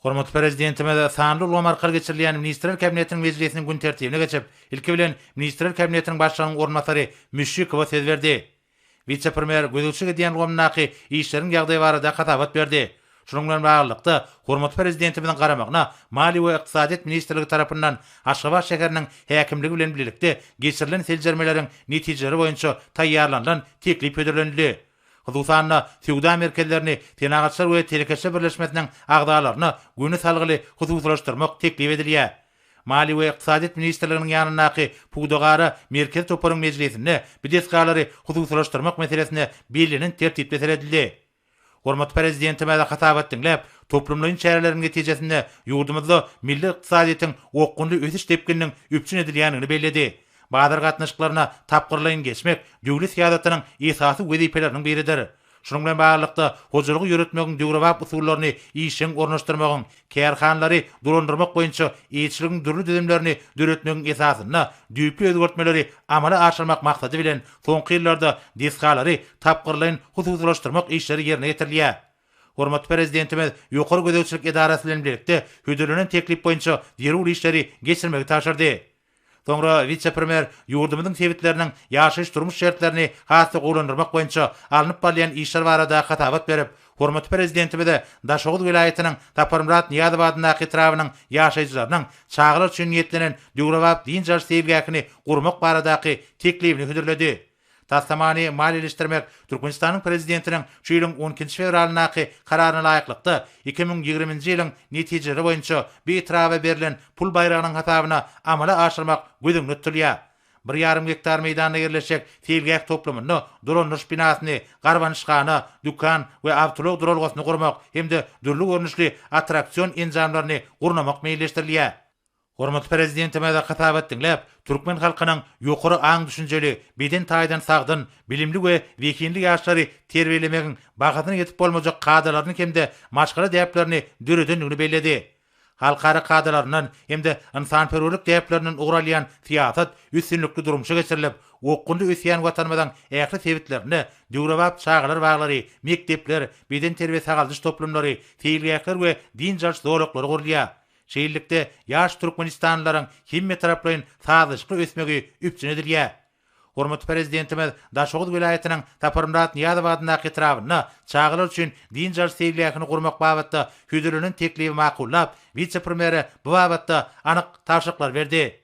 Hormat prezidentime sanly ulgam arkaly geçirilýän Ministrler Kabinetiniň mejlisiniň gün tertibine geçip, ilki bilen Ministrler Kabinetiniň başlygynyň ornatary Müşşikowa söz berdi. Vice-premier gözükçi edýän ulgamnaky işleriň ýagdaýy barada hatabat berdi. Şunun bilen baglykda hormat prezidentimiň garamagyna Mali we Iqtisadiýat Ministrligi tarapyndan Aşgabat şäheriniň häkimligi bilen birlikde geçirilen seljermeleriň netijeleri boýunça taýýarlanan teklip ödürlendi. Hudusanna Suuda merkezlerini Tenagatçylar we Telekeçe birleşmesiniň agdalaryny güni salgyly hususlaşdyrmak teklip edilýär. Mali we Iqtisadiýat Ministrliginiň ýanynaky Pugdagary merkez toparyň mejlisinde bidesgalary hususlaşdyrmak meselesine belinen tertipde seredildi. Hormat prezidentime de hatabat dinläp, toplumlaryň çärelerini netijesinde ýurdumyzda milli iqtisadiýatyň okunly ösüş tepkiniň üpçün edilýänini belledi. Bazar gatnaşyklaryna tapgyrlaýyn geçmek döwlet siýasatynyň esasy wezipeleriniň biridir. Şunun bilen baglykda hojalygy ýöretmegiň döwrebap usullaryny işiň ornaşdyrmagyň, kärhanlary durandyrmak boýunça eýçiligiň dürli düzümlerini döretmegiň esasyna düýpli özgertmeleri amala aşyrmak maksady bilen soňky ýyllarda desgalary tapgyrlaýyn hususlaşdyrmak işleri ýerine ýetirilýär. Hormat prezidentimiz ýokary gözegçilik edarasy bilen birlikde hödürlenen teklip boýunça ýerul işleri geçirmegi taşyrdy. Soňra vice-premier ýurdumyzyň sebitleriniň ýaşaýyş durmuş şertlerini hasy gowlandyrmak boýunça alınıp barýan işler barada hatabat berip, hormat prezidentimiz de Daşoğul vilayetiniň Taparmrat Niýazabadynyň etrawynyň ýaşaýjylarynyň çağılar üçin niýetlenen döwrebap din jar sevgäkini gurmak baradaky teklipini hödürledi. Tastamani maliýeleşdirmek Turkmenistanyň prezidentiniň şu ýylyň 12-nji fevralynaky kararyna laýyklykda 2020-nji ýylyň netijeleri boýunça betrawa berilen pul bayragynyň hasabyna amala aşyrmak gözüňde tutulýar. 1,5 hektar meýdanda ýerleşek sevgäk toplumyny, duranlyş binasyny, garbanşgany, dükan we awtolog duralgasyny gurmak hemde dürli görnüşli attraksion enjamlaryny gurnamak meýilleşdirilýär. Hormat prezidentime de hatabat dinläp, Türkmen halkynyň ýokary aň düşünjeli, beden taýdan sagdyn, bilimli we wekinli ýaşlary terbiýelemegiň bagatyny ýetip bolmajak kadrlaryny hemde maşgala däplerini döredenligini belledi. Halkara kadrlarynyň hemde insanperwerlik däpleriniň ugralýan siýasat üstünlikli durumşa geçirilip, okunly üsýan watanymyzyň ähli sebitlerini, döwrebap çağlar baglary, mektepler, beden terbiýe sagaldyş toplumlary, teýilgäkler we din jar zorluklary gurulýar. Şeýillikde ýaş Turkmenistanlaryň himme taraplaryň sazyşly ösmegi üpçün edilýär. Hormat prezidentimiz Daşoğul vilayetiniň Taparmrat Niýazabadynyň etrawyny çağılar üçin din jar sevgäkini gurmak babatda hödürlenen teklibi makullap, vice-premieri bu babatda anyk taşyklar berdi.